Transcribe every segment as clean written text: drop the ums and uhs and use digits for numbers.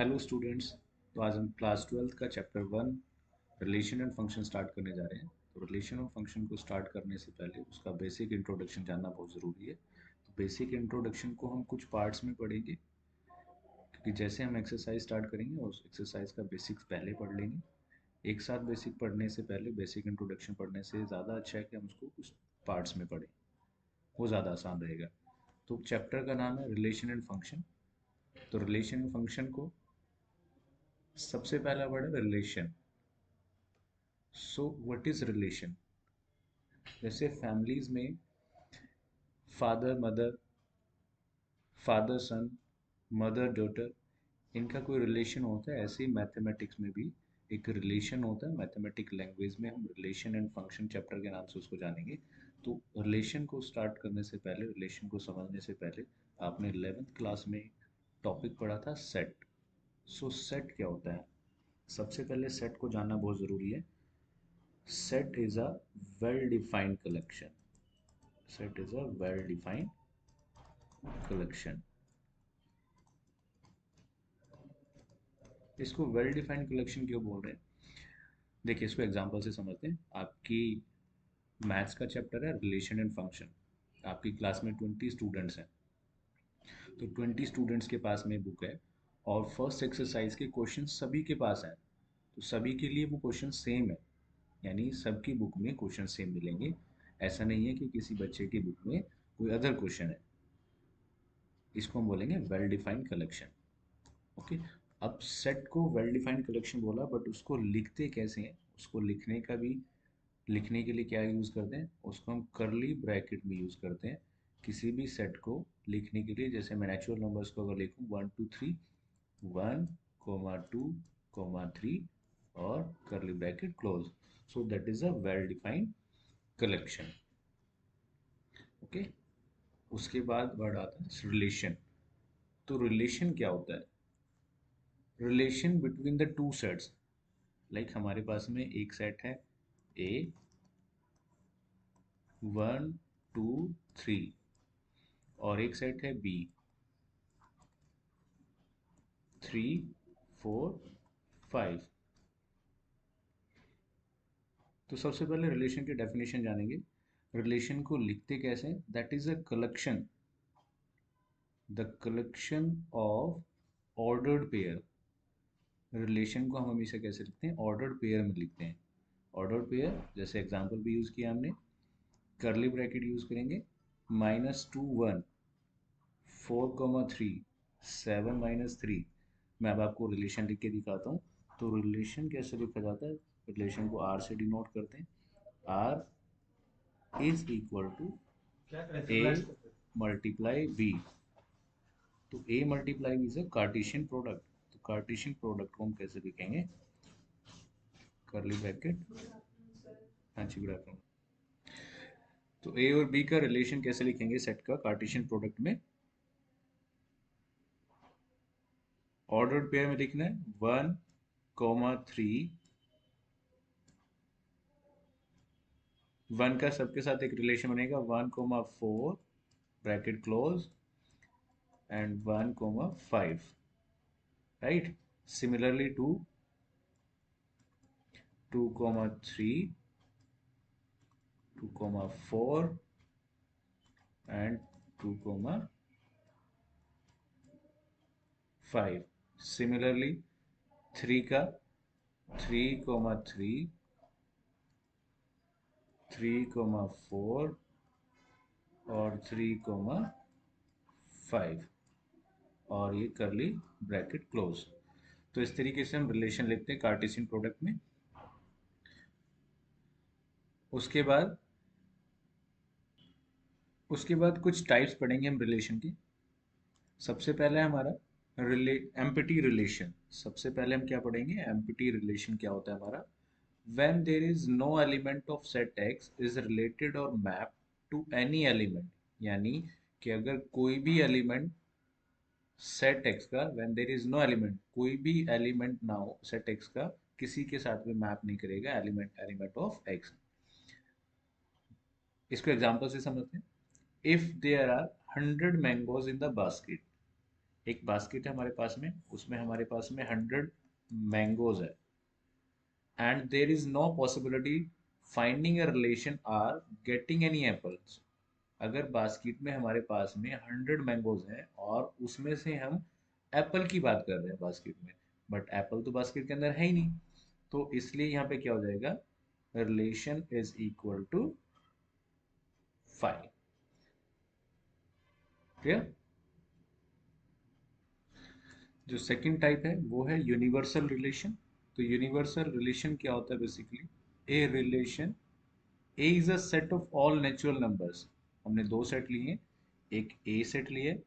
Hello students. तो आज हम क्लास 12 का chapter 1 relation and function start करने जा रहे हैं। तो रिलेशन और फंक्शन को स्टार्ट करने से पहले उसका बेसिक इंट्रोडक्शन जानना बहुत ज़रूरी है। तो बेसिक इंट्रोडक्शन को हम कुछ पार्ट्स में पढ़ेंगे, क्योंकि जैसे हम एक्सरसाइज स्टार्ट करेंगे उस एक्सरसाइज का बेसिक्स पहले पढ़ लेंगे। एक साथ बेसिक पढ़ने से पहले बेसिक इंट्रोडक्शन पढ़ने से ज़्यादा अच्छा है कि हम उसको कुछ पार्ट्स में पढ़ें, वो ज़्यादा आसान रहेगा। तो चैप्टर का नाम है रिलेशन एंड फंक्शन। तो रिलेशन एंड फंक्शन को सबसे पहला वर्ड है relation. So what is relation? जैसे फैमिलीज में फादर मदर, फादर सन, मदर डॉटर, इनका कोई रिलेशन होता है, ऐसे ही मैथमेटिक्स में भी एक रिलेशन होता है। मैथमेटिक लैंग्वेज में हम रिलेशन एंड फंक्शन चैप्टर के नाम से उसको जानेंगे। तो रिलेशन को स्टार्ट करने से पहले, रिलेशन को समझने से पहले, आपने 11th क्लास में टॉपिक पढ़ा था सेट। सो सेट क्या होता है? सबसे पहले सेट को जानना बहुत ज़रूरी है। Set is a well defined collection. Set is a well defined collection. इसको वेल डिफाइंड कलेक्शन क्यों बोल रहे हैं? देखिए, इसको एग्जांपल से समझते हैं। आपकी मैथ्स का चैप्टर है रिलेशन एंड फंक्शन। आपकी क्लास में 20 स्टूडेंट्स हैं। तो 20 स्टूडेंट्स के पास में बुक है और फर्स्ट एक्सरसाइज के क्वेश्चन सभी के पास हैं। तो सभी के लिए वो क्वेश्चन सेम है, यानी सबकी बुक में क्वेश्चन सेम मिलेंगे। ऐसा नहीं है कि किसी बच्चे की बुक में कोई अदर क्वेश्चन है। इसको हम बोलेंगे वेल डिफाइंड कलेक्शन। ओके। अब सेट को वेल डिफाइंड कलेक्शन बोला, बट उसको लिखते कैसे हैं? उसको लिखने का भी, लिखने के लिए क्या यूज़ करते हैं? उसको हम करली ब्रैकेट में यूज़ करते हैं। किसी भी सेट को लिखने के लिए, जैसे मैं नेचुरल नंबर्स को अगर लिखूँ 1 2 3, 1 2 3 और करली bracket close, so that is a well defined collection. Okay. उसके बाद वर्ड आता है रिलेशन। तो रिलेशन क्या होता है? Relation between the two sets. Like हमारे पास में एक सेट है ए, 1 2 3, और एक सेट है बी, 3 4 5। तो सबसे पहले रिलेशन की डेफिनेशन जानेंगे। रिलेशन को लिखते कैसे? That is a collection, the collection of ordered pair. Relation को हम हमेशा कैसे लिखते हैं? ऑर्डर्ड पेयर में लिखते हैं। ऑर्डर्ड पेयर, जैसे एग्जांपल भी यूज़ किया हमने, करली ब्रैकेट यूज़ करेंगे, -2 1, 4 3, 7 - 3। मैं अब आपको रिलेशन लिख के दिखाता हूँ। तो रिलेशन कैसे लिखा जाता है? रिलेशन को आर से डिनोट करते हैं। R is equal to A multiply B. तो A multiply B is a Cartesian product. तो कार्टेशियन प्रोडक्ट को हम कैसे लिखेंगे? करली ब्रैकेट। हाँ जी, गुड आफ्टरनून। तो ए और बी का रिलेशन कैसे लिखेंगे सेट का कार्टेशियन प्रोडक्ट में? ऑर्डर्ड पेयर में लिखना है 1 3। 1 का सबके साथ एक रिलेशन बनेगा, 1 4 bracket close and 1 5, right. Similarly to 2 3, 2 4 and 2 5। Similarly 3 का 3 3, 3 4 और 3 5, और ये करली ब्रैकेट क्लोज। तो इस तरीके से हम रिलेशन लिखते हैं कार्टेशियन प्रोडक्ट में। उसके बाद उसके बाद कुछ टाइप्स पढ़ेंगे हम रिलेशन की। सबसे पहले हमारा एम्पटी रिलेशन। सबसे पहले हम क्या पढ़ेंगे? एम्पटी रिलेशन क्या होता है हमारा? When there is no element of set X is related और मैप टू एनी एलिमेंट। यानी कि अगर कोई भी एलिमेंट सेट एक्स का, when there is no element, कोई भी एलिमेंट ना हो सेट एक्स का, किसी के साथ में मैप नहीं करेगा एलिमेंट एलिमेंट ऑफ एक्स। इसको एग्जांपल से समझते हैं। If there are 100 mangoes in the basket, एक बास्केट है हमारे पास में, उसमें हमारे पास में 100 मैंगोज है, and there is no possibility finding a relation or getting any apples. अगर बास्केट में हमारे पास में 100 मैंगोज हैं और उसमें से हम एप्पल की बात कर रहे हैं बास्केट में, बट एप्पल तो बास्केट के अंदर है ही नहीं, तो इसलिए यहाँ पे क्या हो जाएगा, relation is equal to 5। Clear? जो सेकंड टाइप है वो है यूनिवर्सल रिलेशन। तो यूनिवर्सल रिलेशन क्या होता है basically, A relation, A is a set of all natural numbers. हमने दो सेट लिए, एक ए सेट लिए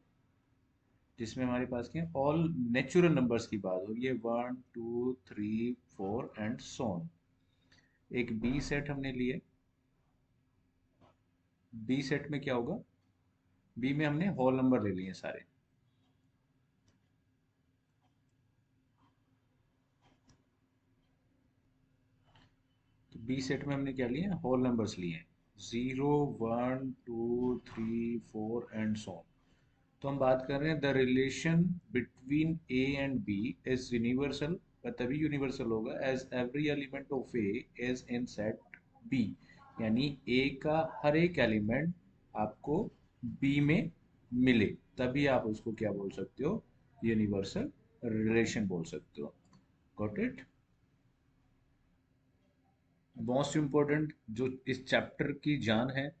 जिसमें हमारे पास के ऑल नेचुरल नंबर्स की बात हो रही है, 1 2 3 4 एंड सो ऑन। एक बी सेट हमने लिए, बी सेट में क्या होगा, बी में हमने होल नंबर ले लिए सारे। तो बी सेट में हमने क्या लिए, होल नंबर्स लिए, 0 1 2 3 4 एंड सो ऑन। तो हम बात कर रहे हैं the relation between A and B is universal, तभी यूनिवर्सल होगा as every element of A is in set B. यानी ए का हर एक एलिमेंट आपको बी में मिले, तभी आप उसको क्या बोल सकते हो, यूनिवर्सल रिलेशन बोल सकते हो। Got it? मोस्ट इम्पोर्टेंट जो इस चैप्टर की जान है,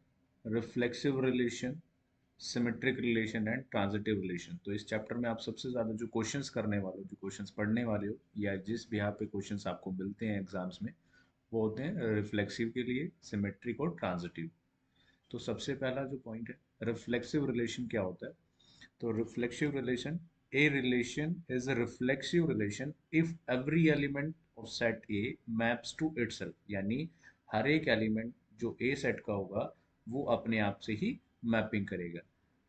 reflexive relation, symmetric relation and transitive relation. तो इस चैप्टर में आप सबसे ज़्यादा जो क्वेश्चंस करने वाले हो, जो क्वेश्चंस पढ़ने वाले हो, या जिस भी यहाँ पे क्वेश्चंस आपको मिलते हैं एग्जाम्स में, वो होते हैं रिफ्लेक्सिव के लिए, सिमेट्रिक और ट्रांजिटिव। तो सबसे पहला जो पॉइंट है, रिफ्लेक्सिव रिलेशन क्या होता है। तो reflexive relation, a relation is a reflexive relation if every element of set A maps to itself। यानी हर एक एलिमेंट जो A सेट का होगा वो अपने आप से ही मैपिंग करेगा।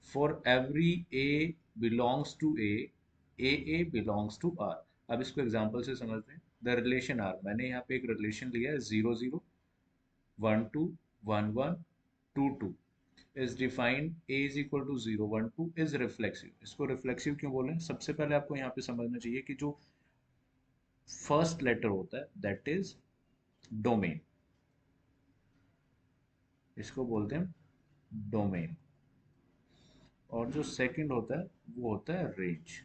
For every A belongs to A belongs to R। अब इसको एग्जांपल से समझते हैं। द रिलेशन R, मैंने यहाँ पे एक रिलेशन लिया है 0 0 1 2 1 1 2 2 is defined a is equal to 0 1 2 is reflexive। इसको रिफ्लेक्सिव क्यों बोले हैं, सबसे पहले आपको यहाँ पे समझना चाहिए कि जो फर्स्ट लेटर होता है दैट इज डोमेन, इसको बोलते हैं डोमेन, और जो सेकंड होता है वो होता है रेंज।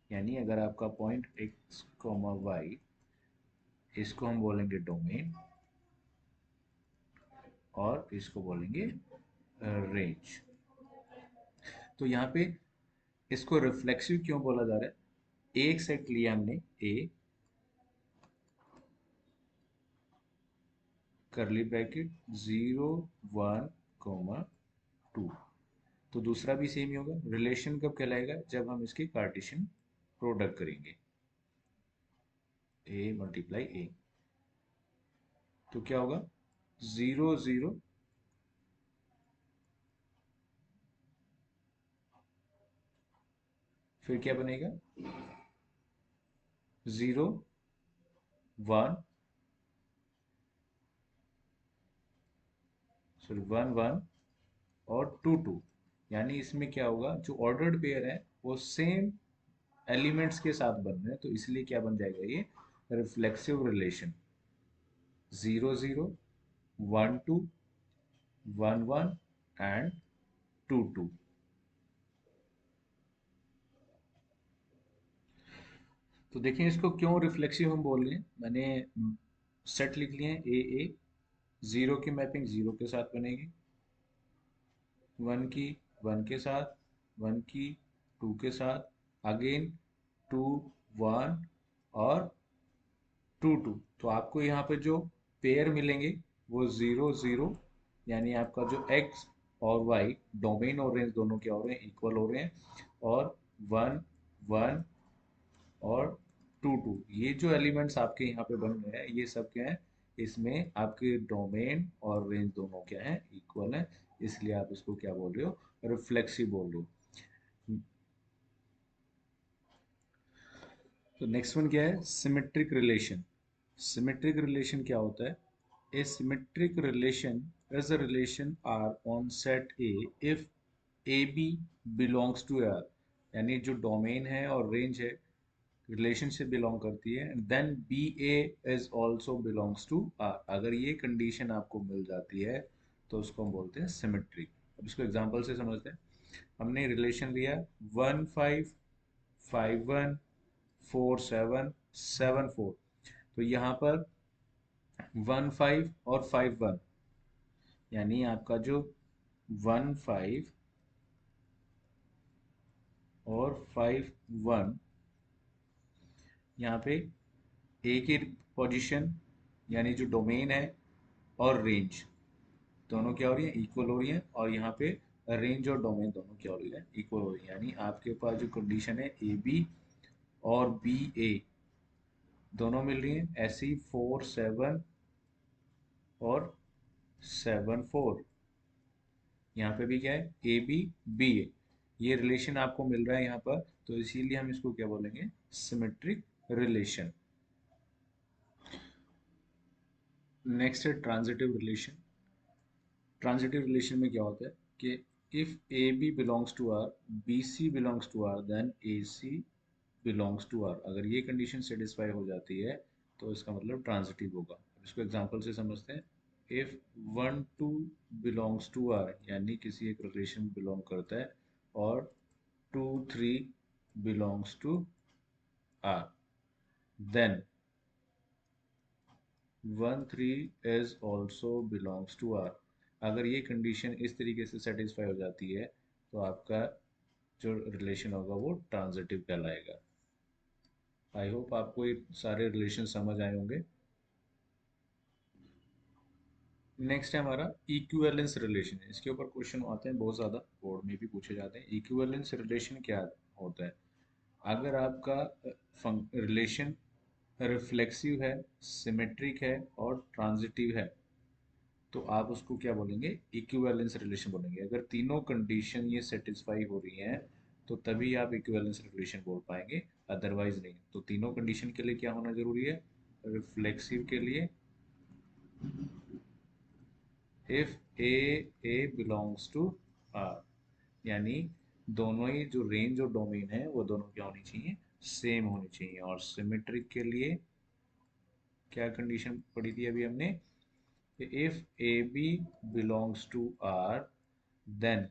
यानी अगर आपका पॉइंट एक्स कॉमा वाई, इसको हम बोलेंगे डोमेन और इसको बोलेंगे रेंज। तो यहाँ पे इसको रिफ्लेक्सिव क्यों बोला जा रहा है, एक सेट लिया हमने ए, करली ब्रैकेट 0 1 2, तो दूसरा भी सेम ही होगा। रिलेशन कब कहलाएगा, जब हम इसके कार्टेशियन प्रोडक्ट करेंगे, ए मल्टीप्लाई ए। तो क्या होगा, 0 0, फिर क्या बनेगा, 0 1, सॉरी 1 1 और 2 2। यानी इसमें क्या होगा, जो ऑर्डर्ड पेयर है वो सेम एलिमेंट्स के साथ बन रहे हैं, तो इसलिए क्या बन जाएगा ये रिफ्लेक्सिव रिलेशन, 0 0 1 2 1 1 एंड 2 2। तो देखिए इसको क्यों रिफ्लेक्सिव हम बोल रहे हैं, मैंने सेट लिख लिए हैं ए, जीरो की मैपिंग जीरो के साथ बनेगी, वन की वन के साथ, वन की टू के साथ, अगेन 2 1 और 2 2। तो आपको यहाँ पे जो पेयर मिलेंगे वो 0 0, यानी आपका जो एक्स और वाई डोमेन और रेंज दोनों क्या हो रहे हैं, इक्वल हो रहे हैं, और 1 1 और 2 2, ये जो एलिमेंट्स आपके यहाँ पे बन रहे हैं ये सब क्या है, इसमें आपके डोमेन और रेंज दोनों क्या है, इक्वल है, इसलिए आप इसको क्या बोल रहे हो, रिफ्लेक्सिव बोल रहे हो। तो नेक्स्ट वन क्या है, सिमेट्रिक रिलेशन। सिमेट्रिक रिलेशन क्या होता है, a symmetric relation is a relation R on set A if A B belongs to R. यानी जो डोमेन है और रेंज है रिलेशन से बिलोंग करती है, then B A is also belongs to R. अगर ये कंडीशन आपको मिल जाती है तो उसको हम बोलते हैं सिमेट्री। अब इसको एग्जांपल से समझते हैं। हमने रिलेशन लिया 1 5 5 1 4 7 7 4। तो यहाँ पर 1 5 और 5 1, यानी आपका जो 1 5 और 5 1, यहाँ पे एक ही पोजीशन यानी जो डोमेन है और रेंज दोनों क्या हो रही है, इक्वल हो रही है। और यहाँ पे रेंज और डोमेन दोनों क्या हो रही है, इक्वल हो रही है। यानी आपके पास जो कंडीशन है ए बी और बी ए दोनों मिल रही है, ऐसी 4 7 और 7 4। यहाँ पे भी क्या है, ए बी बी ए, ये रिलेशन आपको मिल रहा है यहाँ पर, तो इसीलिए हम इसको क्या बोलेंगे, सिमेट्रिक रिलेशन। नेक्स्ट है ट्रांजिटिव रिलेशन। ट्रांजिटिव रिलेशन में क्या होता है कि if A B belongs to R, B C belongs to R, then A C belongs to R. अगर ये कंडीशन सेटिस्फाई हो जाती है तो इसका मतलब ट्रांजिटिव होगा। इसको एग्जांपल से समझते हैं। इफ 1 2 बिलोंग्स टू आर, यानी किसी एक रिलेशन में बिलोंग करता है, और 2 3 belongs to R, then 1 3 is also belongs to R. अगर ये कंडीशन इस तरीके से सेटिस्फाई हो जाती है तो आपका जो रिलेशन होगा वो ट्रांजिटिव कहलाएगा। आई होप आपको ये सारे रिलेशन समझ आए होंगे। नेक्स्ट है हमारा इक्विवेलेंस रिलेशन। इसके ऊपर क्वेश्चन आते हैं बहुत ज़्यादा, बोर्ड में भी पूछे जाते हैं। इक्विवेलेंस रिलेशन क्या होता है? अगर आपका रिलेशन रिफ्लेक्सिव है, सिमेट्रिक है और ट्रांजिटिव है तो आप उसको क्या बोलेंगे, इक्विवेलेंस रिलेशन बोलेंगे। अगर तीनों कंडीशन ये सेटिस्फाई हो रही हैं तो तभी आप इक्विवेलेंस रिलेशन बोल पाएंगे, अदरवाइज नहीं। तो तीनों कंडीशन के लिए क्या होना जरूरी है, रिफ्लेक्सिव के लिए if A A belongs to R, यानी दोनों ही जो रेंज और डोमेन है वो दोनों क्या होनी चाहिए, सेम होनी चाहिए। और सिमेट्रिक के लिए क्या कंडीशन पढ़ी थी अभी हमने, if A B belongs to R, then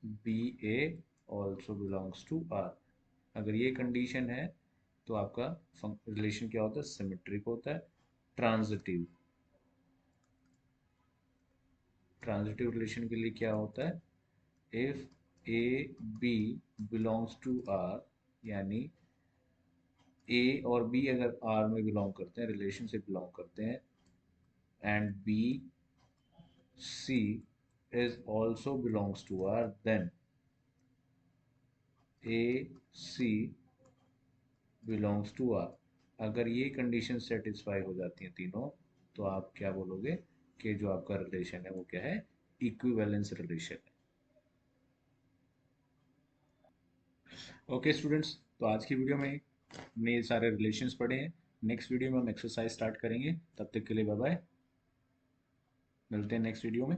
B A also belongs to R. अगर ये कंडीशन है तो आपका रिलेशन क्या होता है, सिमेट्रिक होता है। ट्रांजिटिव, ट्रांजिटिव रिलेशन के लिए क्या होता है, if A B belongs to R, यानी ए और बी अगर आर में बिलोंग करते हैं, रिलेशन से बिलोंग करते हैं, and B C is also belongs to R, then A C belongs to R. अगर ये कंडीशन सेटिस्फाई हो जाती हैं तीनों तो आप क्या बोलोगे कि जो आपका रिलेशन है वो क्या है, इक्विवेलेंस रिलेशन है। ओके स्टूडेंट्स, तो आज की वीडियो में हमने ये सारे रिलेशंस पढ़े हैं। नेक्स्ट वीडियो में हम एक्सरसाइज स्टार्ट करेंगे। तब तक के लिए बाय बाय, मिलते हैं नेक्स्ट वीडियो में।